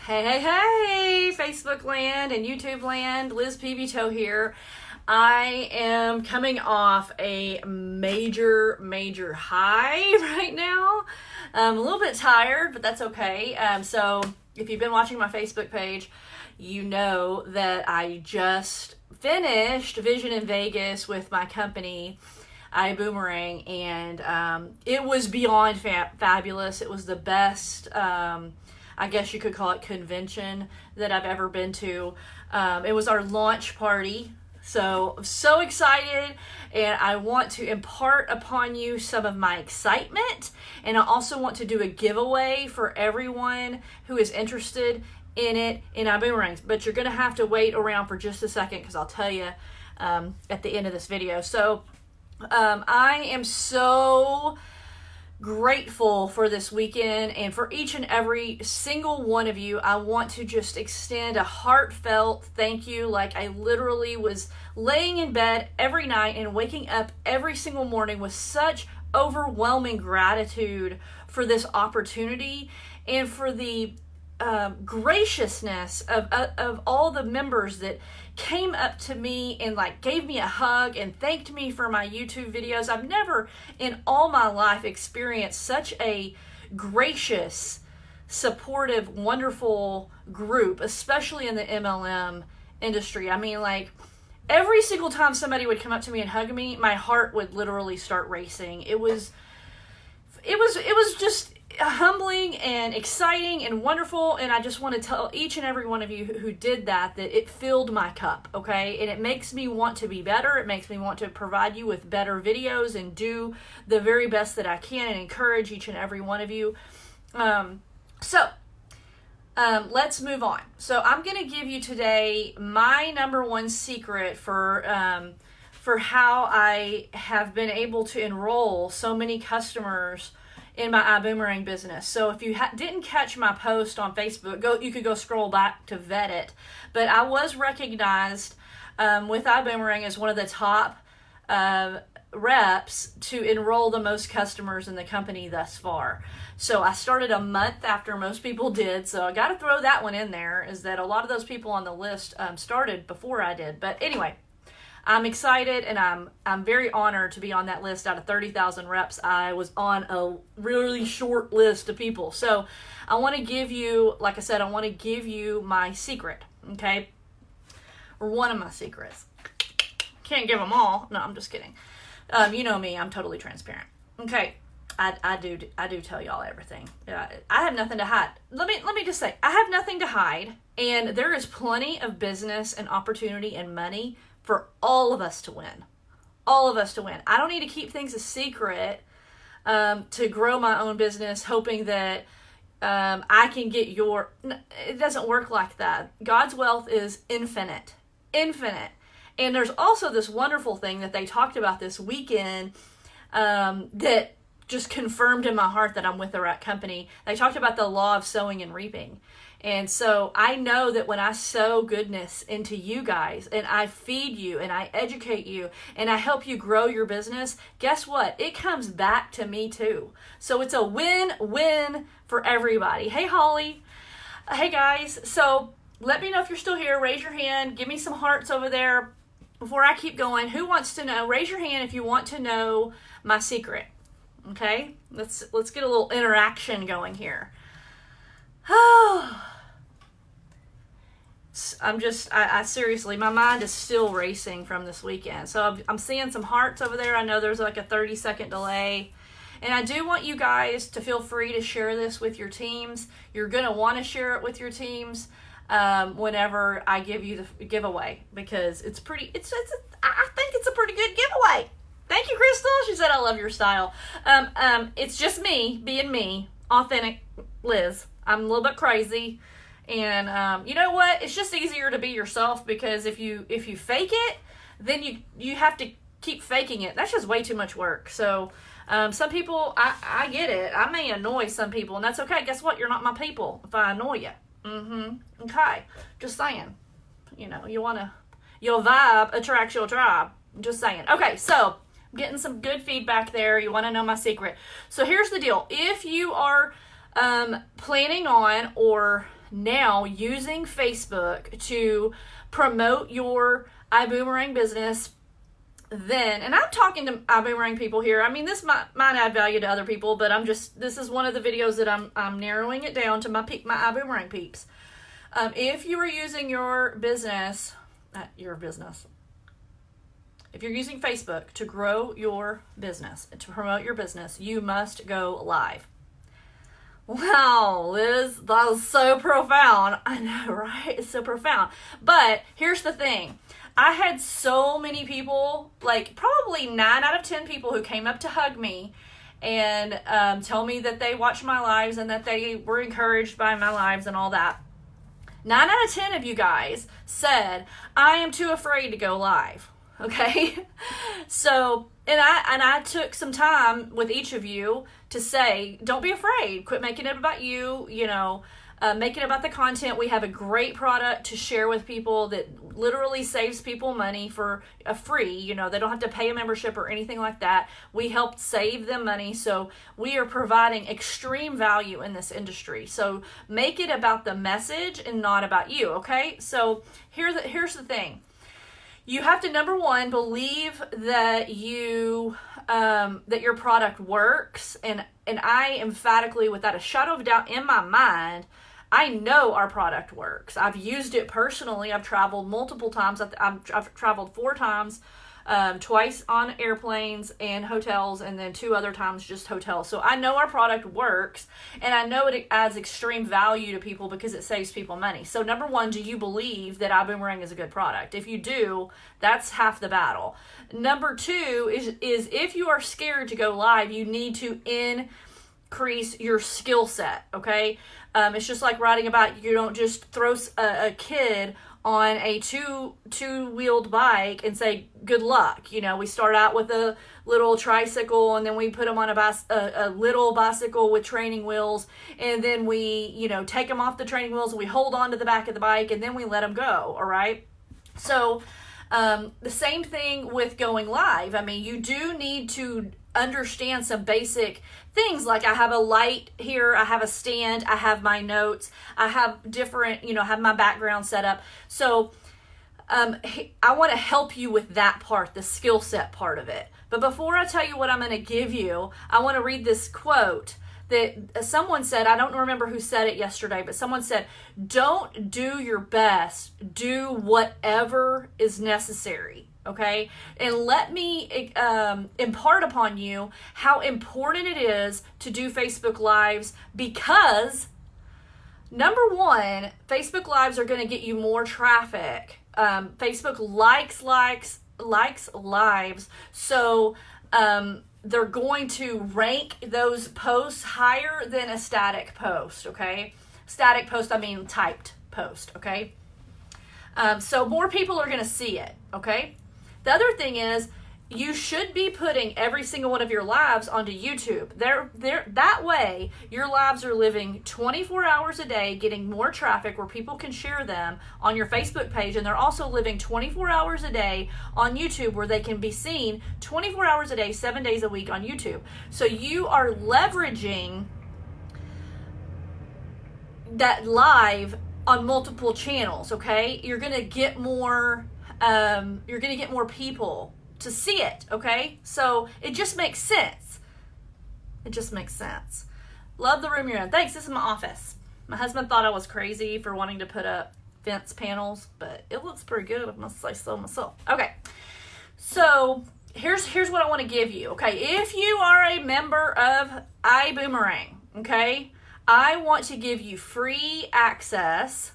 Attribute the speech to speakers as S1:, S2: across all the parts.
S1: Hey, Facebook land and YouTube land, Liz Pevytoe here. I am coming off a major high right now. I'm a little bit tired, but that's okay. So if you've been watching my Facebook page, you know that I just finished Vision in Vegas with my company, iBuumerang, and it was beyond fabulous. It was the best, I guess you could call it, convention that I've ever been to. It was our launch party. So, I'm so excited, and I want to impart upon you some of my excitement, and I also want to do a giveaway for everyone who is interested in it in iBoomerangs. But you're going to have to wait around for just a second because I'll tell you at the end of this video. So, I am so grateful for this weekend, and for each and every single one of you. I want to just extend a heartfelt thank you. Like, I literally was laying in bed every night and waking up every single morning with such overwhelming gratitude for this opportunity and for the graciousness of all the members that came up to me and like gave me a hug and thanked me for my YouTube videos. I've never in all my life experienced such a gracious, supportive, wonderful group, especially in the MLM industry. I mean, like, every single time somebody would come up to me and hug me, my heart would literally start racing. It was just humbling and exciting and wonderful, and I just want to tell each and every one of you who did that it filled my cup, okay? And it makes me want to be better. It makes me want to provide you with better videos and do the very best that I can and encourage each and every one of you. Let's move on. So I'm going to give you today my number one secret for how I have been able to enroll so many customers in my iBoomerang business. So if you didn't catch my post on Facebook, you could go scroll back to vet it. But I was recognized with iBoomerang as one of the top reps to enroll the most customers in the company thus far. So I started a month after most people did. So I got to throw that one in there, is that a lot of those people on the list started before I did. But anyway, I'm excited, and I'm very honored to be on that list. Out of 30,000 reps, I was on a really short list of people. So I want to give you, like I said, I want to give you my secret, okay? Or one of my secrets. Can't give them all. No, I'm just kidding. You know me, I'm totally transparent. Okay, I do tell y'all everything. I have nothing to hide. Let me just say, I have nothing to hide, and there is plenty of business and opportunity and money for all of us to win. All of us to win. I don't need to keep things a secret to grow my own business, hoping that I can get your... It doesn't work like that. God's wealth is infinite. Infinite. And there's also this wonderful thing that they talked about this weekend that just confirmed in my heart that I'm with the right company. They talked about the law of sowing and reaping. And so I know that when I sow goodness into you guys, and I feed you, and I educate you, and I help you grow your business, guess what? It comes back to me too. So it's a win-win for everybody. Hey, Holly. Hey, guys. So let me know if you're still here. Raise your hand. Give me some hearts over there before I keep going. Who wants to know? Raise your hand if you want to know my secret. Okay? Let's get a little interaction going here. Oh, I seriously, my mind is still racing from this weekend. So I'm seeing some hearts over there. I know there's like a 30-second delay. And I do want you guys to feel free to share this with your teams. You're going to want to share it with your teams whenever I give you the giveaway, because I think it's a pretty good giveaway. Thank you, Crystal. She said, I love your style. It's just me being me, authentic Liz. I'm a little bit crazy, and you know what? It's just easier to be yourself, because if you fake it, then you have to keep faking it. That's just way too much work. So some people, I get it. I may annoy some people, and that's okay. Guess what? You're not my people if I annoy you. Okay. Just saying. You know, your vibe attracts your tribe. Just saying. Okay, so I'm getting some good feedback there. You want to know my secret. So here's the deal. If you are planning on or now using Facebook to promote your iBuumerang business, then, and I'm talking to iBuumerang people here. I mean, this might add value to other people, but this is one of the videos that I'm narrowing it down to my iBuumerang peeps. If you are using your business, if you're using Facebook to grow your business, to promote your business, you must go live. Wow, Liz, that was so profound. I know, right? It's so profound. But here's the thing. I had so many people, like probably 9 out of 10 people who came up to hug me and tell me that they watched my lives and that they were encouraged by my lives and all that. 9 out of 10 of you guys said, I am too afraid to go live. Okay? So, and I took some time with each of you to say, don't be afraid. Quit making it about you, make it about the content. We have a great product to share with people that literally saves people money for a free. They don't have to pay a membership or anything like that. We help save them money. So we are providing extreme value in this industry. So make it about the message and not about you. Okay? So here's the thing. You have to, number one, believe that that your product works, and I emphatically, without a shadow of a doubt in my mind, I know our product works. I've used it personally. I've traveled multiple times. I've traveled 4 times, twice on airplanes and hotels, and then 2 other times just hotels. So I know our product works, and I know it adds extreme value to people because it saves people money. So number one, do you believe that iBuumerang is a good product? If you do, that's half the battle. Number 2 is if you are scared to go live, you need to increase your skill set, okay? It's just like riding a bike. You don't just throw a kid on a two-wheeled bike and say, good luck. We start out with a little tricycle, and then we put them on a little bicycle with training wheels, and then we, take them off the training wheels, and we hold on to the back of the bike, and then we let them go, all right? So the same thing with going live. I mean, you do need to understand some basic things, like I have a light here, I have a stand, I have my notes, I have different, have my background set up. So I want to help you with that part, the skill set part of it. But before I tell you what I'm going to give you, I want to read this quote that someone said. I don't remember who said it yesterday, but someone said, don't do your best, do whatever is necessary. Okay, and let me impart upon you how important it is to do Facebook Lives, because number one, Facebook Lives are going to get you more traffic. Facebook likes lives, so they're going to rank those posts higher than a static post. Okay, static post, I mean typed post. Okay, so more people are going to see it. Okay. The other thing is, you should be putting every single one of your lives onto YouTube. That way, your lives are living 24 hours a day, getting more traffic where people can share them on your Facebook page, and they're also living 24 hours a day on YouTube where they can be seen 24 hours a day, 7 days a week on YouTube. So you are leveraging that live on multiple channels, okay? You're going to get more people to see it, okay? So it just makes sense. It just makes sense. Love the room you're in. Thanks, this is my office. My husband thought I was crazy for wanting to put up fence panels, but it looks pretty good, I must say so myself. Okay, so here's what I want to give you, okay? If you are a member of iBuumerang, okay, I want to give you free access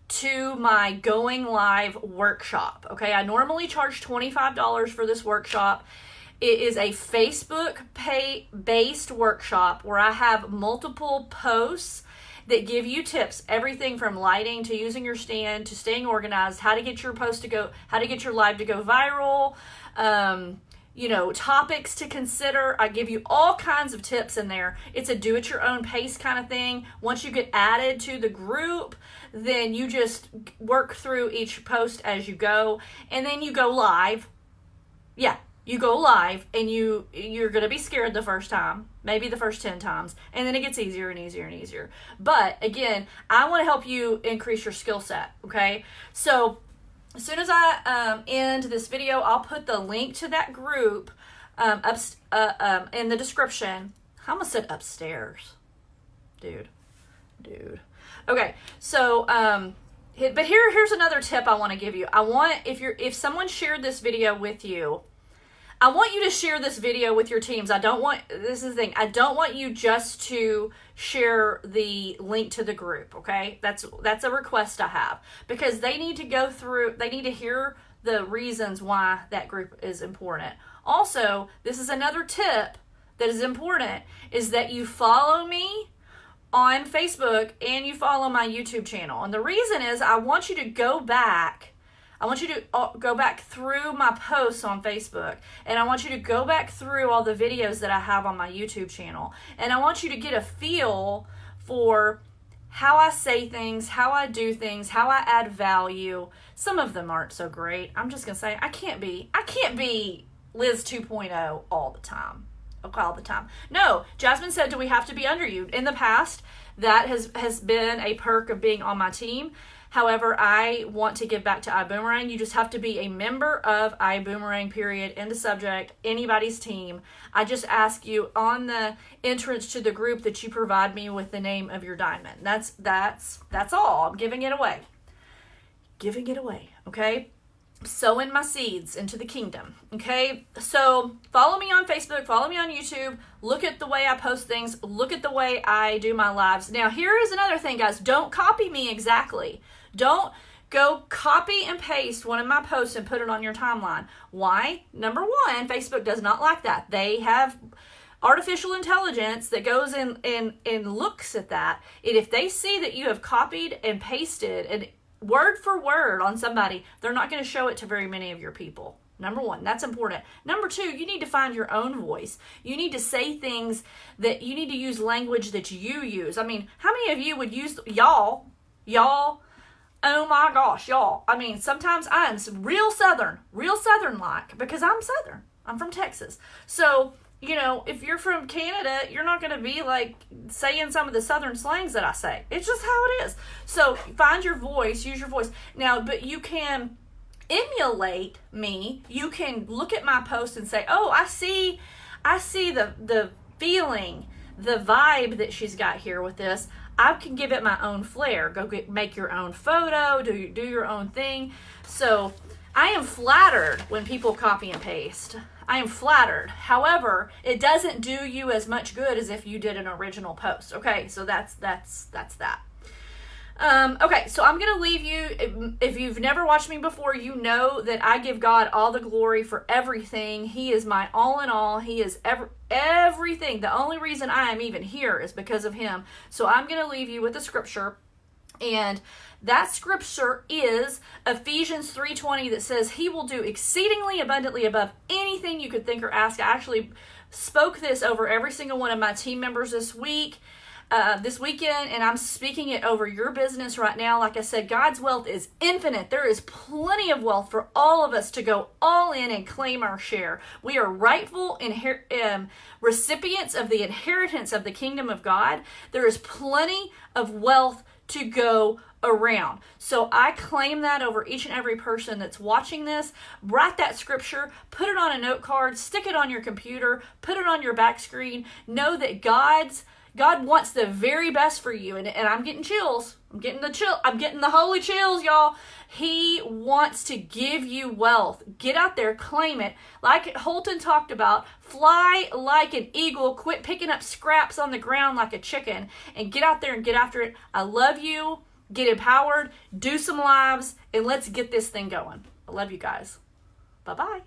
S1: to my going live workshop. Okay, I normally charge $25 for this workshop. It is a Facebook pay based workshop where I have multiple posts that give you tips, everything from lighting to using your stand to staying organized, how to get your post to go, how to get your live to go viral, topics to consider. I give you all kinds of tips in there. It's a do-it-your-own pace kind of thing. Once you get added to the group, then you just work through each post as you go, and then you go live. Yeah, you go live, and you're going to be scared the first time. maybe the first 10 times, and then it gets easier and easier and easier. But again, I want to help you increase your skill set, okay? So as soon as I end this video, I'll put the link to that group in the description. I almost said upstairs. Dude. Okay, so but here's another tip I want to give you. I want, if someone shared this video with you, I want you to share this video with your teams. This is the thing, I don't want you just to share the link to the group, okay? That's a request I have, because they need to hear the reasons why that group is important. Also, this is another tip that is important, is that you follow me on Facebook and you follow my YouTube channel. And the reason is I want you to go back. I want you to go back through my posts on Facebook, and I want you to go back through all the videos that I have on my YouTube channel. And I want you to get a feel for how I say things, how I do things, how I add value. Some of them aren't so great. I'm just going to say I can't be Liz 2.0 all the time. No, Jasmine said, do we have to be under you? In the past, that has been a perk of being on my team. However, I want to give back to iBuumerang. You just have to be a member of iBuumerang, period, end of subject, anybody's team. I just ask you on the entrance to the group that you provide me with the name of your diamond. That's all. I'm giving it away. Okay? Sowing my seeds into the kingdom, okay? So follow me on Facebook, follow me on YouTube, look at the way I post things, look at the way I do my lives. Now, here is another thing, guys. Don't copy me exactly. Don't go copy and paste one of my posts and put it on your timeline. Why? Number one, Facebook does not like that. They have artificial intelligence that goes in and looks at that. And if they see that you have copied and pasted and word for word on somebody, they're not going to show it to very many of your people. Number one, that's important. Number two, you need to find your own voice. You need to say things that you need to use language that you use. I mean, how many of you would use y'all, oh my gosh, y'all. I mean, sometimes I'm real Southern like, because I'm Southern. I'm from Texas. So, you know, if you're from Canada, you're not going to be like saying some of the Southern slangs that I say. It's just how it is. So find your voice, use your voice. Now, but you can emulate me. You can look at my post and say, oh, I see the feeling, the vibe that she's got here with this. I can give it my own flair. Make your own photo, do your own thing. So I am flattered when people copy and paste. I am flattered. However, it doesn't do you as much good as if you did an original post. Okay, so that's that. Okay, so I'm going to leave you. If you've never watched me before, you know that I give God all the glory for everything. He is my all in all. He is everything. The only reason I am even here is because of him. So I'm going to leave you with a scripture. And that scripture is Ephesians 3:20, that says he will do exceedingly abundantly above anything you could think or ask. I actually spoke this over every single one of my team members this weekend, and I'm speaking it over your business right now. Like I said, God's wealth is infinite. There is plenty of wealth for all of us to go all in and claim our share. We are rightful recipients of the inheritance of the kingdom of God. There is plenty of wealth to go around. So I claim that over each and every person that's watching this. Write that scripture, put it on a note card, stick it on your computer, put it on your back screen. Know that God wants the very best for you. And I'm getting chills. I'm getting the holy chills, y'all. He wants to give you wealth. Get out there, claim it. Like Holton talked about, fly like an eagle. Quit picking up scraps on the ground like a chicken, and get out there and get after it. I love you. Get empowered. Do some lives, and let's get this thing going. I love you guys. Bye-bye.